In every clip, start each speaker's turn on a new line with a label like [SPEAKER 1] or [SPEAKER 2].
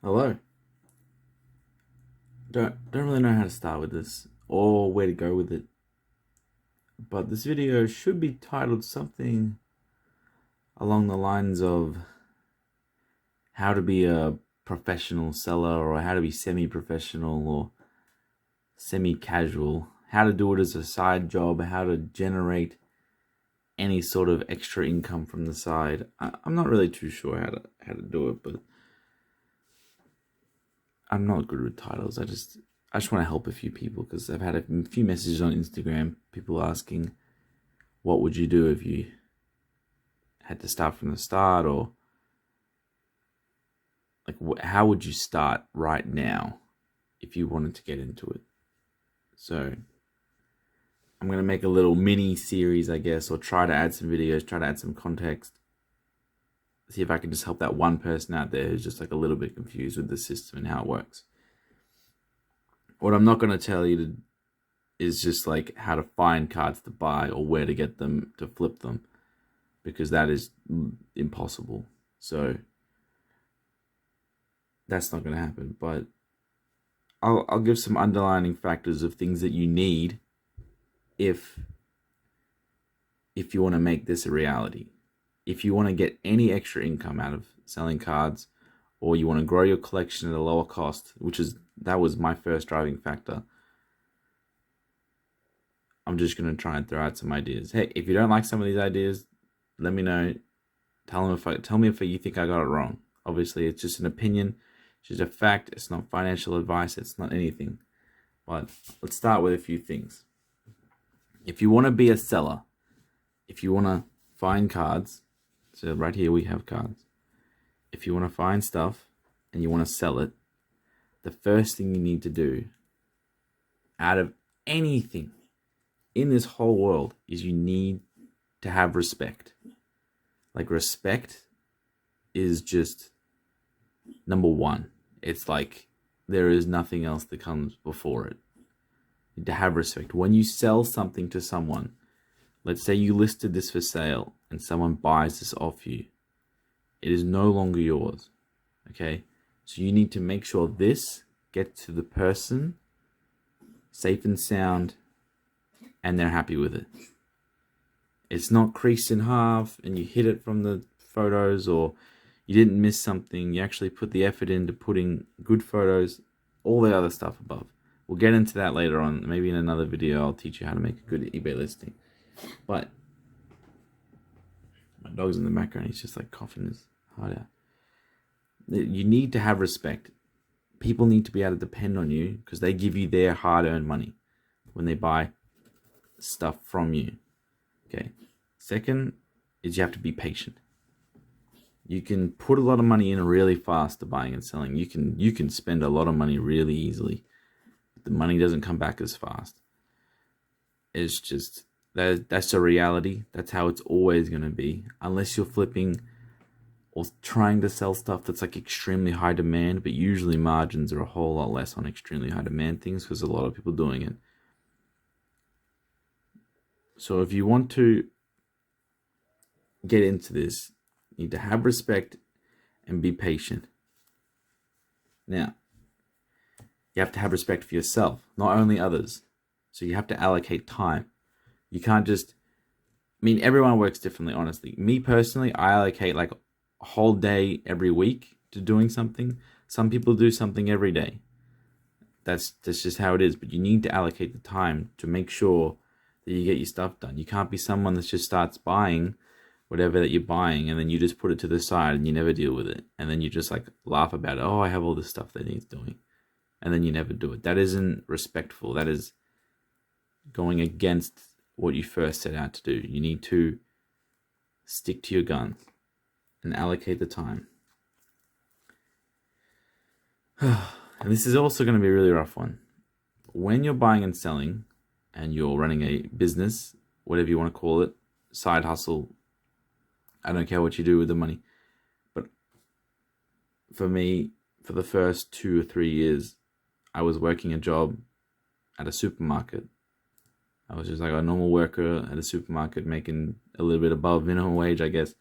[SPEAKER 1] Hello. Don't really know how to start with this or where to go with it. But this video should be titled something along the lines of how to be a professional seller, or how to be semi-professional or semi-casual, how to do it as a side job, how to generate any sort of extra income from the side. I'm not really too sure how to do it, but I'm not good with titles. I just want to help a few people, because I've had a few messages on Instagram, people asking, what would you do if you had to start from the start, or like how would you start right now if you wanted to get into it? So I'm going to make a little mini series, I guess, or try to add some videos, try to add some context, see if I can just help that one person out there who's just like a little bit confused with the system and how it works. What I'm not going to tell you is just like how to find cards to buy or where to get them to flip them, because that is impossible. So that's not going to happen. But I'll give some underlining factors of things that you need if you want to make this a reality. If you want to get any extra income out of selling cards, or you want to grow your collection at a lower cost, that was my first driving factor. I'm just going to try and throw out some ideas. Hey, if you don't like some of these ideas, let me know. Tell me if you think I got it wrong. Obviously, it's just an opinion. It's just a fact. It's not financial advice. It's not anything. But let's start with a few things. If you want to be a seller, if you want to find cards, so right here we have cards. If you want to find stuff and you want to sell it, the first thing you need to do out of anything in this whole world is you need to have respect. Like, respect is just number one. It's like there is nothing else that comes before it. You need to have respect. When you sell something to someone, let's say you listed this for sale and someone buys this off you, it is no longer yours. Okay? So you need to make sure this gets to the person safe and sound, and they're happy with it. It's not creased in half and you hit it from the photos, or you didn't miss something. You actually put the effort into putting good photos, all the other stuff above. We'll get into that later on. Maybe in another video I'll teach you how to make a good eBay listing. But my dog's in the background. He's just like coughing his heart out. You need to have respect. People need to be able to depend on you, because they give you their hard-earned money when they buy stuff from you. Okay. Second is you have to be patient. You can put a lot of money in really fast to buying and selling. You can spend a lot of money really easily. The money doesn't come back as fast. It's just that's a reality. That's how it's always going to be, unless you're flipping or trying to sell stuff that's like extremely high demand. But usually margins are a whole lot less on extremely high demand things, because a lot of people doing it. So if you want to get into this, you need to have respect and be patient. Now, you have to have respect for yourself, not only others. So you have to allocate time. You can't just, everyone works differently, honestly. Me personally, I allocate like a whole day every week to doing something. Some people do something every day. That's just how it is. But you need to allocate the time to make sure that you get your stuff done. You can't be someone that just starts buying whatever that you're buying, and then you just put it to the side and you never deal with it. And then you just like laugh about it. Oh, I have all this stuff that needs doing. And then you never do it. That isn't respectful. That is going against what you first set out to do. You need to stick to your guns and allocate the time. And this is also going to be a really rough one. When you're buying and selling, and you're running a business, whatever you want to call it, side hustle, I don't care what you do with the money. But for me, for the first 2 or 3 years, I was working a job at a supermarket. I was just like a normal worker at a supermarket, making a little bit above minimum wage, I guess.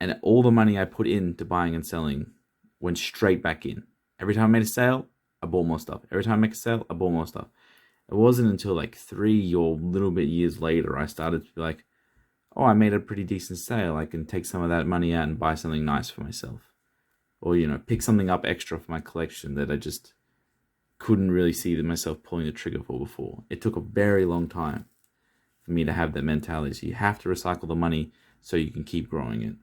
[SPEAKER 1] And all the money I put into buying and selling went straight back in. Every time I made a sale, I bought more stuff. Every time I make a sale, I bought more stuff. It wasn't until like 3 or a little bit years later I started to be like, oh, I made a pretty decent sale. I can take some of that money out and buy something nice for myself. Or, pick something up extra for my collection that I just couldn't really see myself pulling the trigger for before. It took a very long time for me to have that mentality. So you have to recycle the money so you can keep growing it.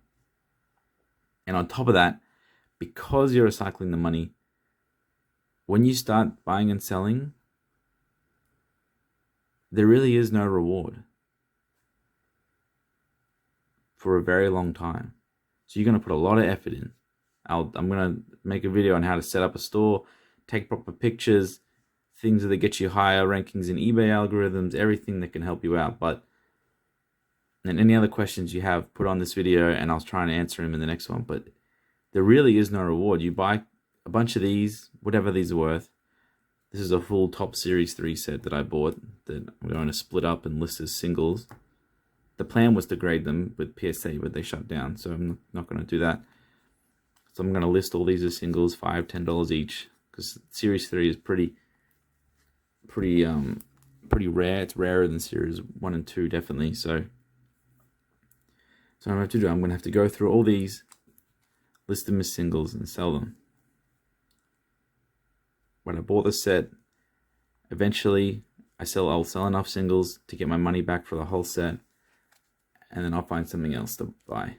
[SPEAKER 1] And on top of that, because you're recycling the money, when you start buying and selling, there really is no reward for a very long time. So you're going to put a lot of effort in. I'm going to make a video on how to set up a store, take proper pictures, things that get you higher rankings in eBay algorithms, everything that can help you out. And any other questions you have, put on this video and I'll try and answer them in the next one. But there really is no reward. You buy a bunch of these, whatever these are worth. This is a full Top Series 3 set that I bought that I'm going to split up and list as singles. The plan was to grade them with PSA, but they shut down, so I'm not going to do that. So I'm going to list all these as singles, $5, $10 each, because Series 3 is pretty rare. It's rarer than Series 1 and 2, definitely. So what I'm going to have to go through all these, list them as singles, and sell them. When I bought the set, eventually I'll sell enough singles to get my money back for the whole set, and then I'll find something else to buy.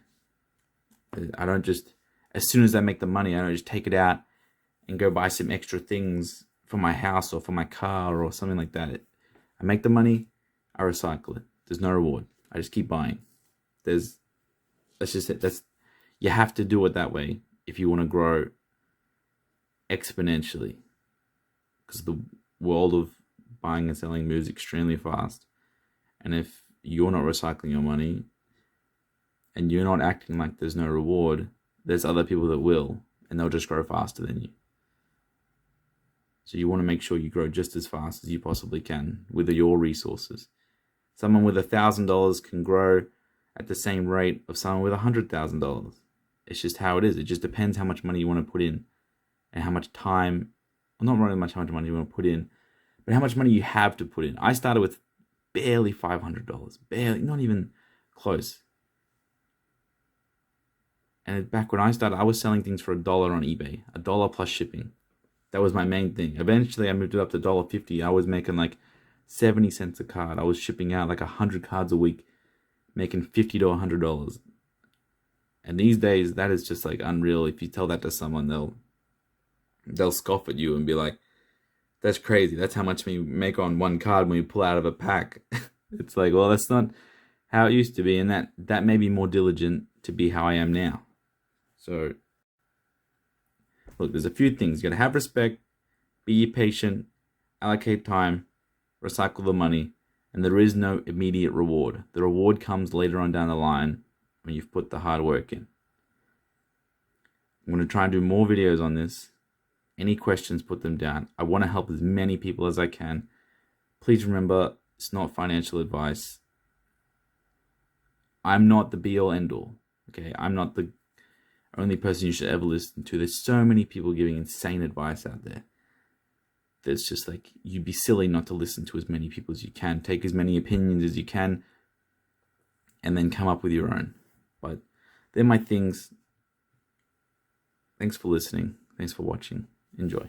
[SPEAKER 1] I don't just, as soon as I make the money, I don't just take it out and go buy some extra things for my house or for my car or something like that. I make the money, I recycle it. There's no reward. I just keep buying. That's just it. You have to do it that way if you want to grow exponentially, because the world of buying and selling moves extremely fast. And if you're not recycling your money and you're not acting like there's no reward, there's other people that will, and they'll just grow faster than you. So you want to make sure you grow just as fast as you possibly can with your resources. Someone with $1,000 can grow at the same rate of someone with $100,000. It's just how it is. It just depends how much money you want to put in and how much time, well, not really much how much money you want to put in, but how much money you have to put in. I started with barely $500, barely, not even close. And back when I started, I was selling things for $1 on eBay, $1 plus shipping. That was my main thing. Eventually, I moved it up to $1.50. I was making like 70 cents a card. I was shipping out like 100 cards a week, making $50 to $100. And these days, that is just like unreal. If you tell that to someone, they'll scoff at you and be like, "That's crazy. That's how much we make on one card when we pull out of a pack." It's like, well, that's not how it used to be, and that made me more diligent to be how I am now. So, look, there's a few things. You gotta have respect, be patient, allocate time, recycle the money, and there is no immediate reward. The reward comes later on down the line when you've put the hard work in. I'm gonna try and do more videos on this. Any questions, put them down. I want to help as many people as I can. Please remember, it's not financial advice. I'm not the be-all, end-all. Okay, I'm not the only person you should ever listen to. There's so many people giving insane advice out there. There's just like, you'd be silly not to listen to as many people as you can. Take as many opinions as you can, and then come up with your own. But they're my things. Thanks for listening. Thanks for watching. Enjoy.